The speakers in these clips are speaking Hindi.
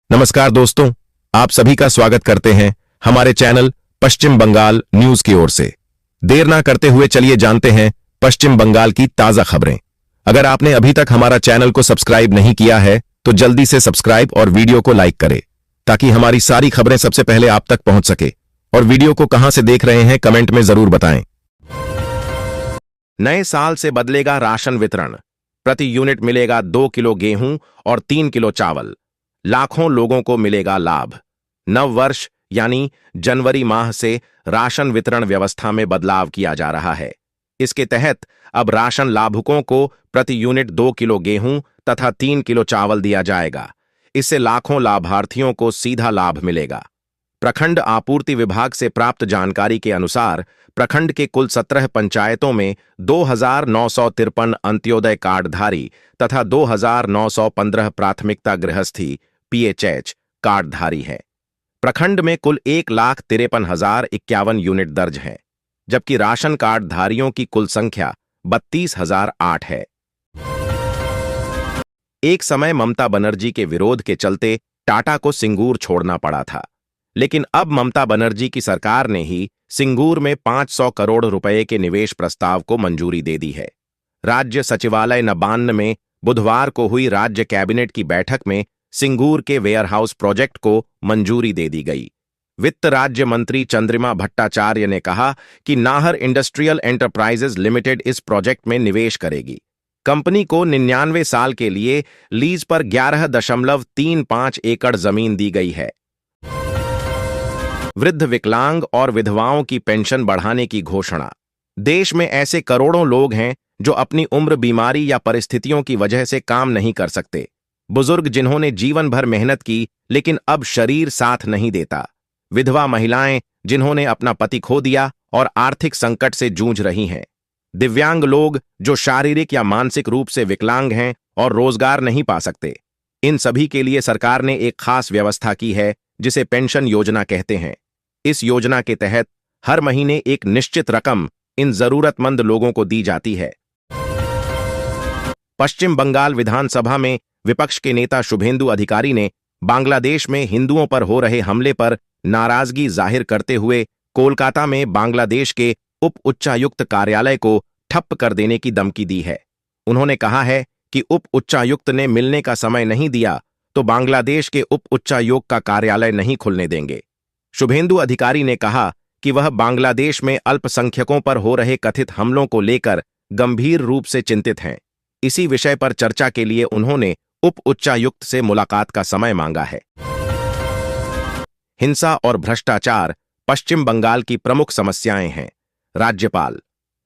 नमस्कार दोस्तों, आप सभी का स्वागत करते हैं हमारे चैनल पश्चिम बंगाल न्यूज की ओर से। देर ना करते हुए चलिए जानते हैं पश्चिम बंगाल की ताजा खबरें। अगर आपने अभी तक हमारा चैनल को सब्सक्राइब नहीं किया है तो जल्दी से सब्सक्राइब और वीडियो को लाइक करें ताकि हमारी सारी खबरें सबसे पहले आप तक पहुंच सके। और वीडियो को कहां से देख रहे हैं कमेंट में जरूर बताएं। नए साल से बदलेगा राशन वितरण, प्रति यूनिट मिलेगा 2 किलो गेहूं और 3 किलो चावल, लाखों लोगों को मिलेगा लाभ। नव वर्ष यानी जनवरी माह से राशन वितरण व्यवस्था में बदलाव किया जा रहा है। इसके तहत अब राशन लाभुकों को प्रति यूनिट 2 किलो गेहूं तथा 3 किलो चावल दिया जाएगा। इससे लाखों लाभार्थियों को सीधा लाभ मिलेगा। प्रखंड आपूर्ति विभाग से प्राप्त जानकारी के अनुसार प्रखंड के कुल 17 पंचायतों में 2,953 अंत्योदय कार्डधारी तथा 2,915 प्राथमिकता गृहस्थी पीएचएच कार्डधारी हैं। प्रखंड में कुल 1,53,051 यूनिट दर्ज हैं, जबकि राशन कार्डधारियों की कुल संख्या 32,008 है। एक समय ममता बनर्जी के विरोध के चलते टाटा को सिंगूर छोड़ना पड़ा था, लेकिन अब ममता बनर्जी की सरकार ने ही सिंगूर में 500 करोड़ रुपए के निवेश प्रस्ताव को मंजूरी दे दी है। राज्य सचिवालय नबान्न में बुधवार को हुई राज्य कैबिनेट की बैठक में सिंगूर के वेयरहाउस प्रोजेक्ट को मंजूरी दे दी गई। वित्त राज्य मंत्री चंद्रिमा भट्टाचार्य ने कहा कि नाहर इंडस्ट्रियल एंटरप्राइजेज लिमिटेड इस प्रोजेक्ट में निवेश करेगी। कंपनी को 99 साल के लिए लीज पर 11.35 एकड़ जमीन दी गई है। वृद्ध, विकलांग और विधवाओं की पेंशन बढ़ाने की घोषणा। देश में ऐसे करोड़ों लोग हैं जो अपनी उम्र, बीमारी या परिस्थितियों की वजह से काम नहीं कर सकते। बुजुर्ग जिन्होंने जीवन भर मेहनत की लेकिन अब शरीर साथ नहीं देता। विधवा महिलाएं जिन्होंने अपना पति खो दिया और आर्थिक संकट से जूझ रही हैं। दिव्यांग लोग जो शारीरिक या मानसिक रूप से विकलांग हैं और रोजगार नहीं पा सकते। इन सभी के लिए सरकार ने एक खास व्यवस्था की है जिसे पेंशन योजना कहते हैं। इस योजना के तहत हर महीने एक निश्चित रकम इन जरूरतमंद लोगों को दी जाती है। पश्चिम बंगाल विधानसभा में विपक्ष के नेता शुभेंदु अधिकारी ने बांग्लादेश में हिंदुओं पर हो रहे हमले पर नाराजगी जाहिर करते हुए कोलकाता में बांग्लादेश के उप उच्चायुक्त कार्यालय को ठप्प कर देने की धमकी दी है। उन्होंने कहा है कि उप उच्चायुक्त ने मिलने का समय नहीं दिया तो बांग्लादेश के उप उच्चायोग का कार्यालय नहीं खुलने देंगे। शुभेंदु अधिकारी ने कहा कि वह बांग्लादेश में अल्पसंख्यकों पर हो रहे कथित हमलों को लेकर गंभीर रूप से चिंतित हैं। इसी विषय पर चर्चा के लिए उन्होंने उप उच्चायुक्त से मुलाकात का समय मांगा है। हिंसा और भ्रष्टाचार पश्चिम बंगाल की प्रमुख समस्याएं हैं।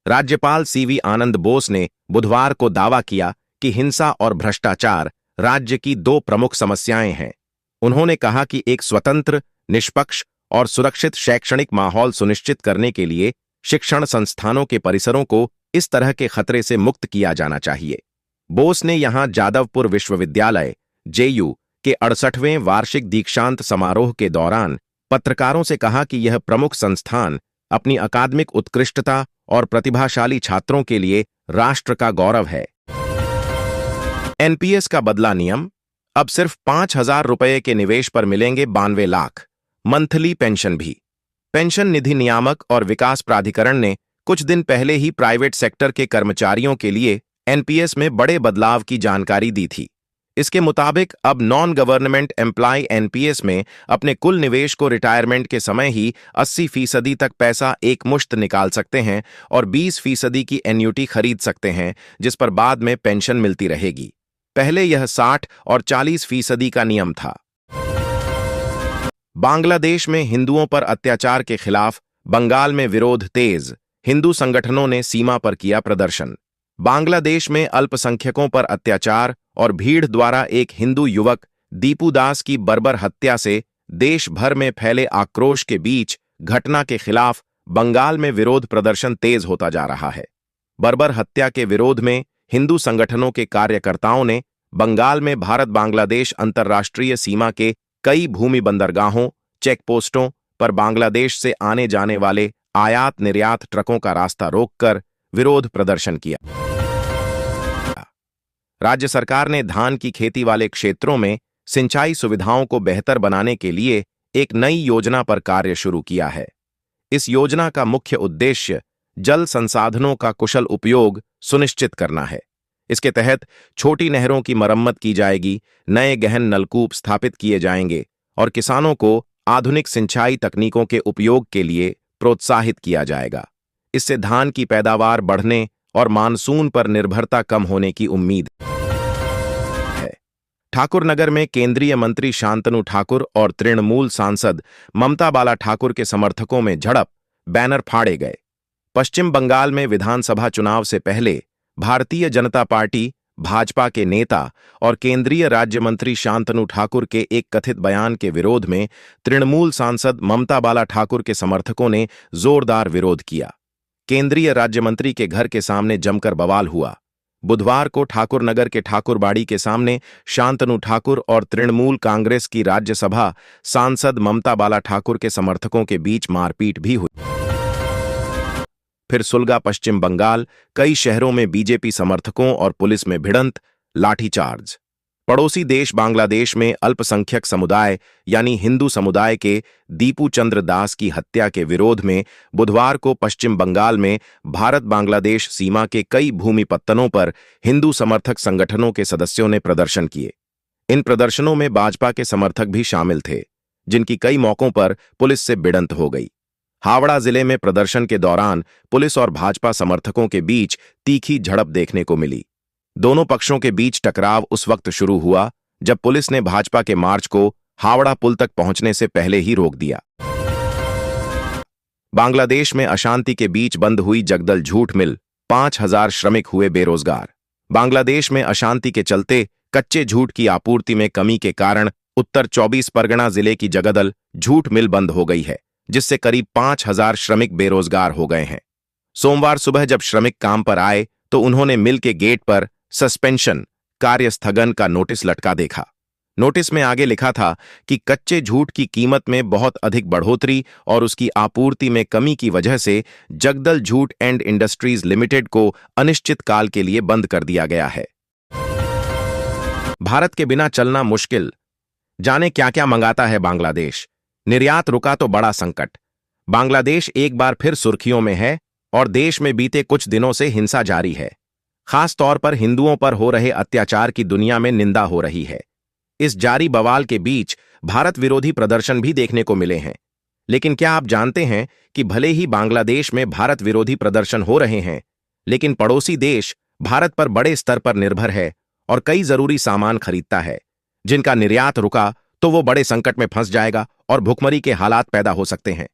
राज्यपाल सीवी आनंद बोस ने बुधवार को दावा किया कि हिंसा और भ्रष्टाचार राज्य की 2 प्रमुख समस्याएं हैं। उन्होंने कहा कि एक स्वतंत्र, निष्पक्ष और सुरक्षित शैक्षणिक माहौल सुनिश्चित करने के लिए शिक्षण संस्थानों के परिसरों को इस तरह के खतरे से मुक्त किया जाना चाहिए। बोस ने यहां जादवपुर विश्वविद्यालय जेयू के 68वें वार्षिक दीक्षांत समारोह के दौरान पत्रकारों से कहा कि यह प्रमुख संस्थान अपनी अकादमिक उत्कृष्टता और प्रतिभाशाली छात्रों के लिए राष्ट्र का गौरव है। एनपीएस का बदला नियम, अब सिर्फ 5,000 रुपये के निवेश पर मिलेंगे 92 लाख। मंथली पेंशन भी। पेंशन निधि नियामक और विकास प्राधिकरण ने कुछ दिन पहले ही प्राइवेट सेक्टर के कर्मचारियों के लिए एनपीएस में बड़े बदलाव की जानकारी दी थी। इसके मुताबिक अब नॉन गवर्नमेंट एम्प्लॉय एनपीएस में अपने कुल निवेश को रिटायरमेंट के समय ही 80% तक पैसा एक मुश्त निकाल सकते हैं और 20% की एन्युटी खरीद सकते हैं, जिस पर बाद में पेंशन मिलती रहेगी। पहले यह 60 और 40% का नियम था। बांग्लादेश में हिंदुओं पर अत्याचार के खिलाफ बंगाल में विरोध तेज। हिंदू संगठनों ने सीमा पर किया प्रदर्शन। बांग्लादेश में अल्पसंख्यकों पर अत्याचार और भीड़ द्वारा एक हिंदू युवक दीपू दास की बर्बर हत्या से देश भर में फैले आक्रोश के बीच घटना के खिलाफ बंगाल में विरोध प्रदर्शन तेज होता जा रहा है। बर्बर हत्या के विरोध में हिंदू संगठनों के कार्यकर्ताओं ने बंगाल में भारत बांग्लादेश अंतर्राष्ट्रीय सीमा के कई भूमि बंदरगाहों, चेकपोस्टों पर बांग्लादेश से आने जाने वाले आयात निर्यात ट्रकों का रास्ता रोककर विरोध प्रदर्शन किया। राज्य सरकार ने धान की खेती वाले क्षेत्रों में सिंचाई सुविधाओं को बेहतर बनाने के लिए एक नई योजना पर कार्य शुरू किया है। इस योजना का मुख्य उद्देश्य जल संसाधनों का कुशल उपयोग सुनिश्चित करना है। इसके तहत छोटी नहरों की मरम्मत की जाएगी, नए गहन नलकूप स्थापित किए जाएंगे और किसानों को आधुनिक सिंचाई तकनीकों के उपयोग के लिए प्रोत्साहित किया जाएगा। इससे धान की पैदावार बढ़ने और मानसून पर निर्भरता कम होने की उम्मीद है। ठाकुरनगर में केंद्रीय मंत्री शांतनु ठाकुर और तृणमूल सांसद ममता बाला ठाकुर के समर्थकों में झड़प, बैनर फाड़े गए। पश्चिम बंगाल में विधानसभा चुनाव से पहले भारतीय जनता पार्टी भाजपा के नेता और केंद्रीय राज्य मंत्री शांतनु ठाकुर के एक कथित बयान के विरोध में तृणमूल सांसद ममता बाला ठाकुर के समर्थकों ने जोरदार विरोध किया। केंद्रीय राज्य मंत्री के घर के सामने जमकर बवाल हुआ। बुधवार को ठाकुरनगर के ठाकुरबाड़ी के सामने शांतनु ठाकुर और तृणमूल कांग्रेस की राज्यसभा सांसद ममता बाला ठाकुर के समर्थकों के बीच मारपीट भी हुई। फिर सुलगा पश्चिम बंगाल, कई शहरों में बीजेपी समर्थकों और पुलिस में भिड़ंत, लाठीचार्ज। पड़ोसी देश बांग्लादेश में अल्पसंख्यक समुदाय यानी हिंदू समुदाय के दीपू चंद्र दास की हत्या के विरोध में बुधवार को पश्चिम बंगाल में भारत बांग्लादेश सीमा के कई भूमि पत्तनों पर हिंदू समर्थक संगठनों के सदस्यों ने प्रदर्शन किए। इन प्रदर्शनों में भाजपा के समर्थक भी शामिल थे, जिनकी कई मौकों पर पुलिस से भिड़ंत हो गई। हावड़ा जिले में प्रदर्शन के दौरान पुलिस और भाजपा समर्थकों के बीच तीखी झड़प देखने को मिली। दोनों पक्षों के बीच टकराव उस वक्त शुरू हुआ जब पुलिस ने भाजपा के मार्च को हावड़ा पुल तक पहुंचने से पहले ही रोक दिया। बांग्लादेश में अशांति के बीच बंद हुई जगदल झूट मिल, 5,000 श्रमिक हुए बेरोजगार। बांग्लादेश में अशांति के चलते कच्चे झूट की आपूर्ति में कमी के कारण उत्तर 24 परगना जिले की जगदल झूट मिल बंद हो गई है, जिससे करीब 5,000 श्रमिक बेरोजगार हो गए हैं। सोमवार सुबह जब श्रमिक काम पर आए तो उन्होंने मिल के गेट पर सस्पेंशन कार्य स्थगन का नोटिस लटका देखा। नोटिस में आगे लिखा था कि कच्चे झूट की कीमत में बहुत अधिक बढ़ोतरी और उसकी आपूर्ति में कमी की वजह से जगदल झूट एंड इंडस्ट्रीज लिमिटेड को अनिश्चित काल के लिए बंद कर दिया गया है। भारत के बिना चलना मुश्किल, जाने क्या क्या मंगाता है बांग्लादेश। निर्यात रुका तो बड़ा संकट। बांग्लादेश एक बार फिर सुर्खियों में है और देश में बीते कुछ दिनों से हिंसा जारी है। खास तौर पर हिंदुओं पर हो रहे अत्याचार की दुनिया में निंदा हो रही है। इस जारी बवाल के बीच भारत विरोधी प्रदर्शन भी देखने को मिले हैं। लेकिन क्या आप जानते हैं कि भले ही बांग्लादेश में भारत विरोधी प्रदर्शन हो रहे हैं, लेकिन पड़ोसी देश भारत पर बड़े स्तर पर निर्भर है और कई जरूरी सामान खरीदता है। जिनका निर्यात रुका तो वो बड़े संकट में फंस जाएगा और भुखमरी के हालात पैदा हो सकते हैं।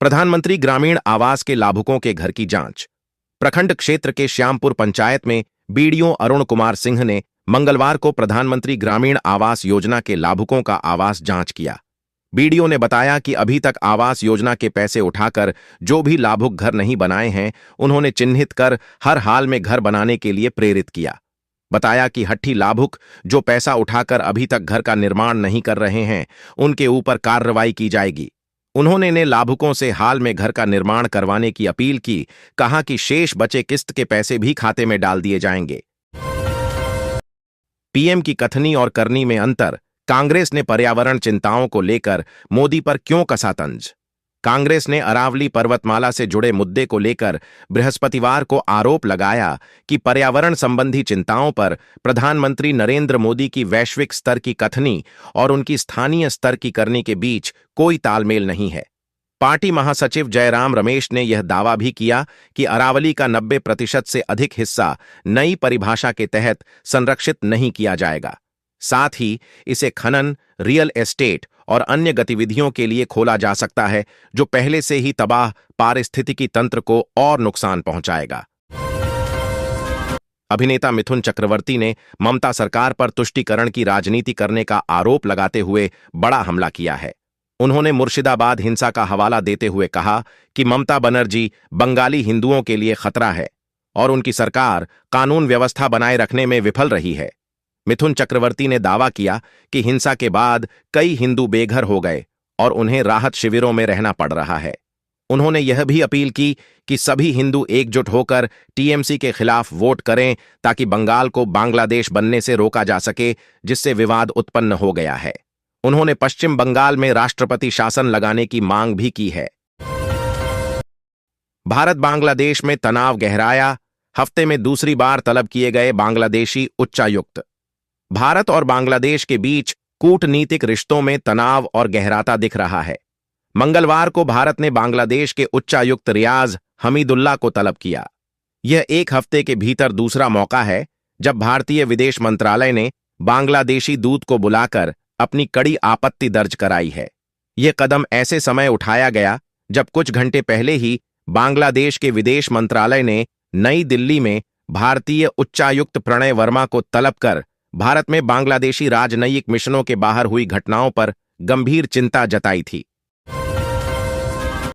प्रधानमंत्री ग्रामीण आवास के लाभुकों के घर की जांच। प्रखंड क्षेत्र के श्यामपुर पंचायत में बीडीओ अरुण कुमार सिंह ने मंगलवार को प्रधानमंत्री ग्रामीण आवास योजना के लाभुकों का आवास जांच किया। बीडीओ ने बताया कि अभी तक आवास योजना के पैसे उठाकर जो भी लाभुक घर नहीं बनाए हैं, उन्होंने चिन्हित कर हर हाल में घर बनाने के लिए प्रेरित किया। बताया कि हट्ठी लाभुक जो पैसा उठाकर अभी तक घर का निर्माण नहीं कर रहे हैं, उनके ऊपर कार्रवाई की जाएगी। उन्होंने ने लाभुकों से हाल में घर का निर्माण करवाने की अपील की। कहा कि शेष बचे किस्त के पैसे भी खाते में डाल दिए जाएंगे। पीएम की कथनी और करनी में अंतर, कांग्रेस ने पर्यावरण चिंताओं को लेकर मोदी पर क्यों कसा तंज। कांग्रेस ने अरावली पर्वतमाला से जुड़े मुद्दे को लेकर बृहस्पतिवार को आरोप लगाया कि पर्यावरण संबंधी चिंताओं पर प्रधानमंत्री नरेंद्र मोदी की वैश्विक स्तर की कथनी और उनकी स्थानीय स्तर की करनी के बीच कोई तालमेल नहीं है। पार्टी महासचिव जयराम रमेश ने यह दावा भी किया कि अरावली का 90% से अधिक हिस्सा नई परिभाषा के तहत संरक्षित नहीं किया जाएगा। साथ ही इसे खनन, रियल एस्टेट और अन्य गतिविधियों के लिए खोला जा सकता है, जो पहले से ही तबाह पारिस्थितिकी तंत्र को और नुकसान पहुंचाएगा। अभिनेता मिथुन चक्रवर्ती ने ममता सरकार पर तुष्टीकरण की राजनीति करने का आरोप लगाते हुए बड़ा हमला किया है। उन्होंने मुर्शिदाबाद हिंसा का हवाला देते हुए कहा कि ममता बनर्जी बंगाली हिंदुओं के लिए खतरा है और उनकी सरकार कानून व्यवस्था बनाए रखने में विफल रही है। मिथुन चक्रवर्ती ने दावा किया कि हिंसा के बाद कई हिंदू बेघर हो गए और उन्हें राहत शिविरों में रहना पड़ रहा है। उन्होंने यह भी अपील की कि सभी हिंदू एकजुट होकर टीएमसी के खिलाफ वोट करें ताकि बंगाल को बांग्लादेश बनने से रोका जा सके, जिससे विवाद उत्पन्न हो गया है। उन्होंने पश्चिम बंगाल में राष्ट्रपति शासन लगाने की मांग भी की है। भारत बांग्लादेश में तनाव गहराया, हफ्ते में दूसरी बार तलब किए गए बांग्लादेशी उच्चायुक्त। भारत और बांग्लादेश के बीच कूटनीतिक रिश्तों में तनाव और गहराता दिख रहा है। मंगलवार को भारत ने बांग्लादेश के उच्चायुक्त रियाज हमीदुल्लाह को तलब किया। यह एक हफ्ते के भीतर दूसरा मौका है जब भारतीय विदेश मंत्रालय ने बांग्लादेशी दूत को बुलाकर अपनी कड़ी आपत्ति दर्ज कराई है। यह कदम ऐसे समय उठाया गया जब कुछ घंटे पहले ही बांग्लादेश के विदेश मंत्रालय ने नई दिल्ली में भारतीय उच्चायुक्त प्रणय वर्मा को तलब कर भारत में बांग्लादेशी राजनयिक मिशनों के बाहर हुई घटनाओं पर गंभीर चिंता जताई थी।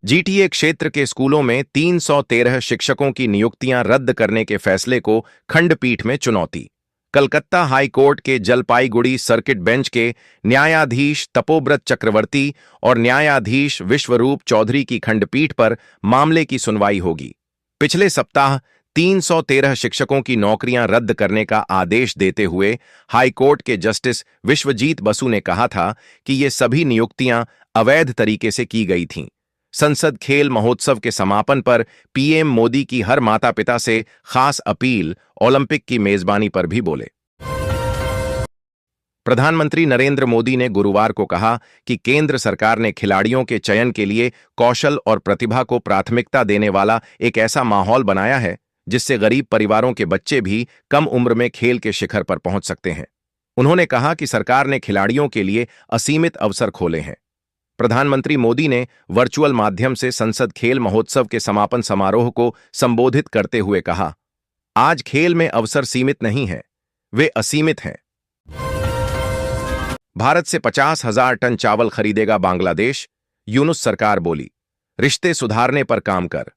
जीटीए क्षेत्र के स्कूलों में 313 शिक्षकों की नियुक्तियां रद्द करने के फैसले को खंडपीठ में चुनौती। कलकत्ता हाई कोर्ट के जलपाईगुड़ी सर्किट बेंच के न्यायाधीश तपोव्रत चक्रवर्ती और न्यायाधीश विश्वरूप चौधरी की खंडपीठ पर मामले की सुनवाई होगी। पिछले सप्ताह 313 शिक्षकों की नौकरियां रद्द करने का आदेश देते हुए हाईकोर्ट के जस्टिस विश्वजीत बसु ने कहा था कि ये सभी नियुक्तियां अवैध तरीके से की गई थीं। संसद खेल महोत्सव के समापन पर पीएम मोदी की हर माता पिता से खास अपील ओलंपिक की मेजबानी पर भी बोले। प्रधानमंत्री नरेंद्र मोदी ने गुरुवार को कहा कि केंद्र सरकार ने खिलाड़ियों के चयन के लिए कौशल और प्रतिभा को प्राथमिकता देने वाला एक ऐसा माहौल बनाया है जिससे गरीब परिवारों के बच्चे भी कम उम्र में खेल के शिखर पर पहुंच सकते हैं। उन्होंने कहा कि सरकार ने खिलाड़ियों के लिए असीमित अवसर खोले हैं। प्रधानमंत्री मोदी ने वर्चुअल माध्यम से संसद खेल महोत्सव के समापन समारोह को संबोधित करते हुए कहा, आज खेल में अवसर सीमित नहीं हैं, वे असीमित हैं। भारत से 50,000 टन चावल खरीदेगा बांग्लादेश, यूनुस सरकार बोली। रिश्ते सुधारने पर काम कर।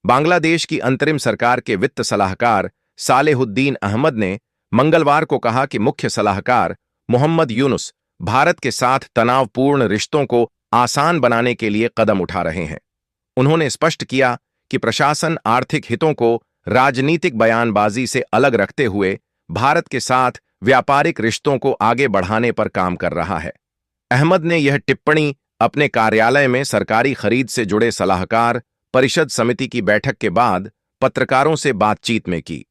बांग्लादेश की अंतरिम सरकार के वित्त सलाहकार सालेहुद्दीन अहमद ने मंगलवार को कहा कि मुख्य सलाहकार मोहम्मद यूनुस भारत के साथ तनावपूर्ण रिश्तों को आसान बनाने के लिए कदम उठा रहे हैं। उन्होंने स्पष्ट किया कि प्रशासन आर्थिक हितों को राजनीतिक बयानबाजी से अलग रखते हुए भारत के साथ व्यापारिक रिश्तों को आगे बढ़ाने पर काम कर रहा है। अहमद ने यह टिप्पणी अपने कार्यालय में सरकारी खरीद से जुड़े सलाहकार परिषद समिति की बैठक के बाद पत्रकारों से बातचीत में की।